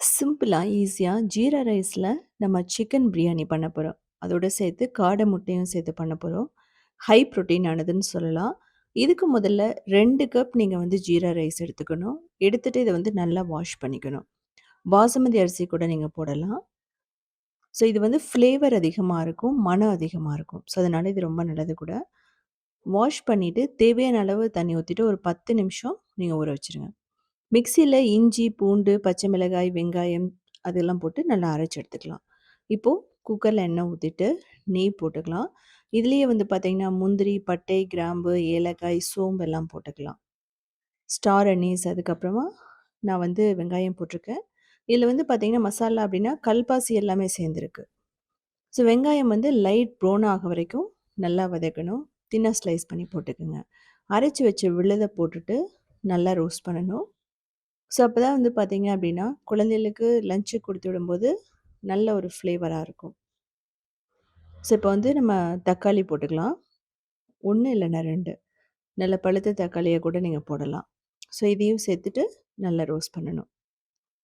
சிம்பிளா, ஈஸியா ஜீரா ரைஸ்ல நம்ம சிக்கன் பிரியாணி பண்ண போறோம். அதோட சேர்த்து காடை முட்டையும் சேர்த்து பண்ண போறோம். ஹை புரோட்டீன் ஆனதுன்னு சொல்லலாம். இதுக்கு முதல்ல 2 கப் நீங்க ஜீரா ரைஸ் எடுத்துக்கணும். எடுத்துட்டு இத நல்லா வாஷ் பண்ணிக்கணும். பாசுமதி அரிசி கூட நீங்க போடலாம். ஸோ இது ஃப்ளேவர் அதிகமா இருக்கும். மனம் அதிகமா இருக்கும். ஸோ அதனால இது ரொம்ப நல்லது கூட. வாஷ் பண்ணிட்டு தேவையான அளவு தண்ணி ஊத்திட்டு ஒரு 10 நிமிஷம் நீங்க ஊற வச்சுருங்க. மிக்ஸியில இஞ்சி, பூண்டு, பச்சை மிளகாய், வெங்காயம் அதெல்லாம் போட்டு நல்லா அரைச்சு எடுத்துக்கலாம். இப்போ குக்கர்ல எண்ணெய் ஊத்திட்டு, நெய் போட்டுக்கலாம். இதுலயே பார்த்தீங்கன்னா, முந்திரி, பட்டை, கிராம்பு, ஏலக்காய், சோம்பு எல்லாம் போட்டுக்கலாம். ஸ்டார் அனீஸ் அதுக்கப்புறமா நான் வெங்காயம் போட்டிருக்கேன். இதில பார்த்தீங்கன்னா, மசாலா அப்படின்னா கல்பாசி எல்லாமே சேர்ந்திருக்கு. ஸோ வெங்காயம் லைட் ப்ரௌன் ஆக வரைக்கும் நல்லா வதக்கணும். தின்னா ஸ்லைஸ் பண்ணி போட்டுக்கோங்க. அரைச்சு வச்ச விழுத போட்டுட்டு நல்லா ரோஸ்ட் பண்ணணும். ஸோ அப்பதான் பார்த்தீங்க அப்படின்னா, குழந்தைகளுக்கு லஞ்சுக்கு குடுத்து விடும்போது நல்ல ஒரு ஃப்ளேவரா இருக்கும். ஸோ இப்போ நம்ம தக்காளி போட்டுக்கலாம். 1 இல்லன்னா 2 நல்ல பழுத்த தக்காளிய கூட நீங்க போடலாம். ஸோ இதையும் சேர்த்துட்டு நல்லா ரோஸ்ட் பண்ணணும்.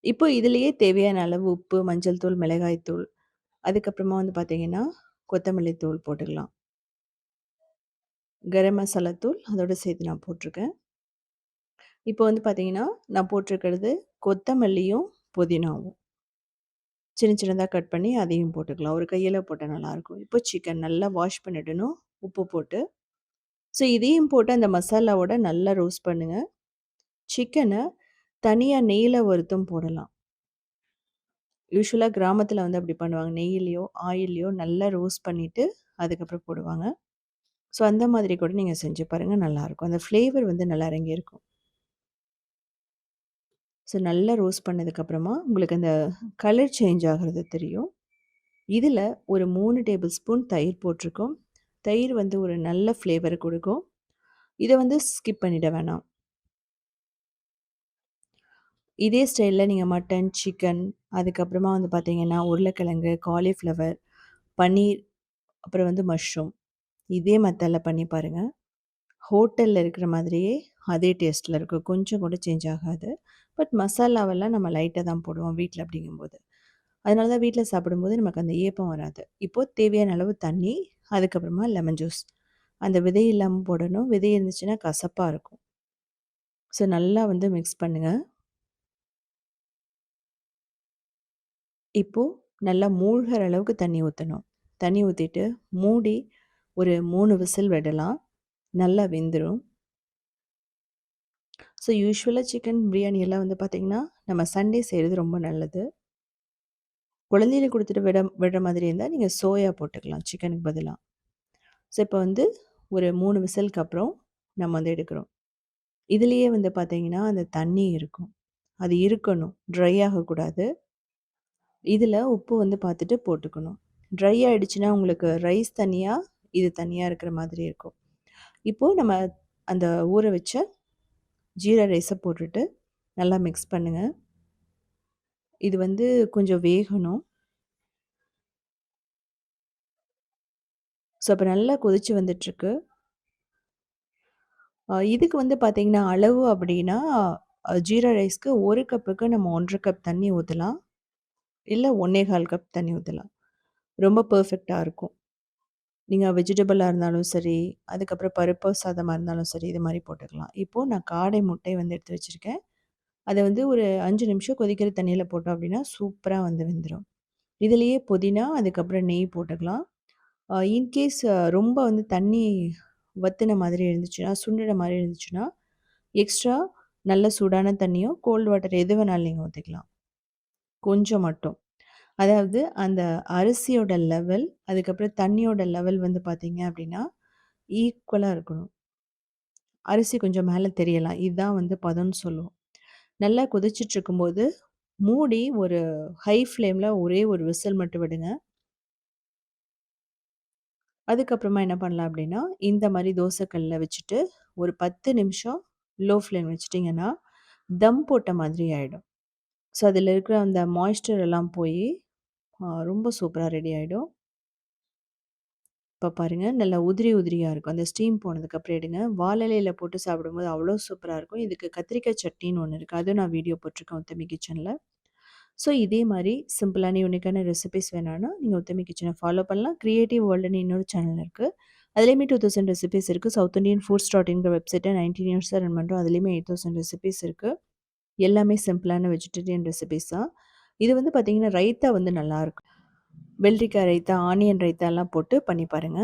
இப்போ இதிலேயே தேவையான அளவு உப்பு, மஞ்சள் தூள், மிளகாய் தூள், அதுக்கப்புறமா பார்த்தீங்கன்னா, கொத்தமல்லி தூள் போட்டுக்கலாம். கரம் மசாலா தூள் அதோட சேர்த்து நான் போட்டிருக்கேன். இப்போ பார்த்தீங்கன்னா, நான் போட்டிருக்கிறது கொத்தமல்லியும், புதினாவும். சின்ன சின்னதா கட் பண்ணி அதையும் போட்டுக்கலாம். ஒரு கையில போட்டா நல்லாயிருக்கும். இப்போ சிக்கன் நல்லா வாஷ் பண்ணிடணும், உப்பு போட்டு. ஸோ இதையும் போட்டு அந்த மசாலாவோட நல்லா ரோஸ்ட் பண்ணுங்க. சிக்கன தனியா நெய்யில வறுத்தும் போடலாம். யூசுவலா கிராமத்தில அப்படி பண்ணுவாங்க. நெய்யிலயோ, ஆயில்லயோ நல்லா ரோஸ்ட் பண்ணிட்டு, அதுக்கப்புறம் போடுவாங்க. ஸோ அந்த மாதிரி கூட நீங்க செஞ்சு பாருங்க நல்லாயிருக்கும். அந்த ஃப்ளேவர் நல்லா இறங்கியிருக்கும். ஸோ நல்லா ரோஸ்ட் பண்ணதுக்கப்புறமா, உங்களுக்கு அந்த கலர் சேஞ்ச் ஆகுறது தெரியும். இதில ஒரு 3 டேபிள் ஸ்பூன் தயிர் போட்டிருக்கோம். தயிர் ஒரு நல்ல ஃப்ளேவர குடுக்கும். இத ஸ்கிப் பண்ணிட வேணாம். இதே ஸ்டைல்ல நீங்க மட்டன், சிக்கன் அதுக்கப்புறமா பார்த்தீங்கன்னா, உருளைக்கிழங்கு, காலிஃப்ளவர், பன்னீர், அப்புறம் மஷ்ரூம் இதே மெத்தட்ல பண்ணி பாருங்க. ஹோட்டல்ல இருக்கிற மாதிரியே அதே டேஸ்ட்ல இருக்கும். கொஞ்சம் கூட சேஞ்ச் ஆகாது. பட் மசாலாவெல்லாம் நம்ம லைட்டா தான் போடுவோம் வீட்ல அப்படிங்கும்போது. அதனால தான் வீட்ல சாப்பிடும்போது நமக்கு அந்த ஏப்பம் வராது. இப்போ தேவையான அளவு தண்ணி, அதுக்கப்புறமா லெமன் ஜூஸ். அந்த விதை இல்லாம போடணும். விதை இருந்துச்சுன்னா கசப்பா இருக்கும். ஸோ நல்லா மிக்ஸ் பண்ணுங்க. இப்போ நல்லா மூழ்கிற அளவுக்கு தண்ணி ஊத்தணும். தண்ணி ஊத்திட்டு மூடி ஒரு 3 விசில் விடலாம். நல்லா வெந்துரும். ஸோ யூசுவலா சிக்கன் பிரியாணி எல்லாம் பார்த்தீங்கன்னா, நம்ம சண்டே செய்றது ரொம்ப நல்லது. குழந்தைகளுக்கு குடுத்துட்டு விடுற மாதிரி இருந்தா, நீங்க சோயா போட்டுக்கலாம் சிக்கனுக்கு பதிலா. ஸோ இப்போ ஒரு 3 விசிலுக்கு அப்புறம் நம்ம எடுக்கிறோம். இதுலயே பார்த்தீங்கன்னா, அந்த தண்ணி இருக்கும். அது இருக்கணும். ட்ரை ஆகக்கூடாது. இதில உப்பு பார்த்துட்டு போட்டுக்கணும். ட்ரை ஆயிடுச்சுன்னா, உங்களுக்கு ரைஸ் தனியா, இது தனியா இருக்கிற மாதிரி இருக்கும். இப்போ நம்ம அந்த ஊற வச்ச ஜீரா ரைஸ போட்டுட்டு நல்லா மிக்ஸ் பண்ணுங்க. இது கொஞ்சம் வேகணும். ஸோ, அப்ப நல்லா கொதிச்சு வந்துட்டுருக்கு. இதுக்கு பார்த்தீங்கன்னா, அளவு அப்படின்னா, ஜீரா ரைஸ்க்கு 1 கப்புக்கு நம்ம 1 1/2 கப் தண்ணி ஊத்தலாம். இல்ல 1 1/4 கப் தண்ணி ஊத்தலாம். ரொம்ப பெர்ஃபெக்ட்டா இருக்கும். நீங்க வெஜிடபிளா இருந்தாலும் சரி, அதுக்கப்புறம் பருப்பு சாதமா இருந்தாலும் சரி, இது மாரி போட்டுக்கலாம். இப்போ நான் காடை முட்டை எடுத்து வச்சிருக்கேன். அத ஒரு 5 நிமிஷம் கொதிக்கிற தண்ணீல போட்டோம் அப்படின்னா, சூப்பரா வெந்துரும். இதிலேயே புதினா, அதுக்கப்புறம் நெய் போட்டுக்கலாம். இன்கேஸ் ரொம்ப தண்ணி வத்துன மாதிரி இருந்துச்சுன்னா, சுண்டுன மாரி இருந்துச்சுன்னா, எக்ஸ்ட்ரா நல்ல சூடான தண்ணியோ, கோல்ட் வாட்டர் எது வேணாலும் நீங்க ஊத்திக்கலாம். கொஞ்சம் மட்டும். அதாவது அந்த அரிசியோட லெவல், அதுக்கப்புறம் தண்ணியோட லெவல் பார்த்தீங்க அப்படின்னா, ஈக்குவலா இருக்கணும். அரிசி கொஞ்சம் மேல தெரியலாம். இதுதான் பதம்ன்னு சொல்லுவோம். நல்லா கொதிச்சுட்ருக்கும்போது, மூடி ஒரு ஹை ஃப்ளேம்ல ஒரே ஒரு விசில் மட்டும் விடுங்க. அதுக்கப்புறமா என்ன பண்ணலாம் அப்படின்னா, இந்த மாரி தோசை கல்ல வச்சுட்டு, ஒரு 10 நிமிஷம் லோ ஃப்ளேம் வச்சுட்டீங்கன்னா, தம் போட்ட மாதிரி ஆயிடும். ஸோ, அதில இருக்கிற அந்த மாய்ஸ்சர் எல்லாம் போயி, ரொம்ப சூப்பரா ரெடி ஆயிடும். இப்ப பாருங்க, நல்லா உதிரி உதிரியா இருக்கும். அந்த ஸ்டீம் போனதுக்கப்புறம் எடுங்க. வாழ இலையில போட்டு சாப்பிடும்போது அவ்வளோ சூப்பரா இருக்கும். இதுக்கு கத்திரிக்காய் சட்னின்னு ஒண்ணு இருக்கு. அதுவும் நான் வீடியோ போட்டிருக்கேன் உத்தமி கிச்சன்ல. ஸோ இதே மாரி சிம்பிளான, யூனிக்கான ரெசிபீஸ் வேணும்னா, நீங்க உத்தமி கிச்சன ஃபாலோ பண்ணலாம். கிரியேட்டிவ் வேர்ல்டுன்னு இன்னொரு சேனல் இருக்கு. அதுலயுமே 2000 ரெசிபீஸ் இருக்கு. சவுத் இண்டியன் ஃபுட்ஸ் டாட் இன்ங்கிற வெப்சைட்ட 19 இயர்ஸா ரன் பண்றோம். அதுலயுமே 8000 ரெசிபீஸ் இருக்கு. எல்லாமே சிம்பிளான வெஜிடேரியன் ரெசிபீஸ் தான். இது வந்து பார்த்தீங்கன்னா, ரைத்தா வந்து நல்லாருக்கும். வெள்ளரிக்காய் ரைத்தா, ஆனியன் ரைத்தாலாம் போட்டு பண்ணி பாருங்க.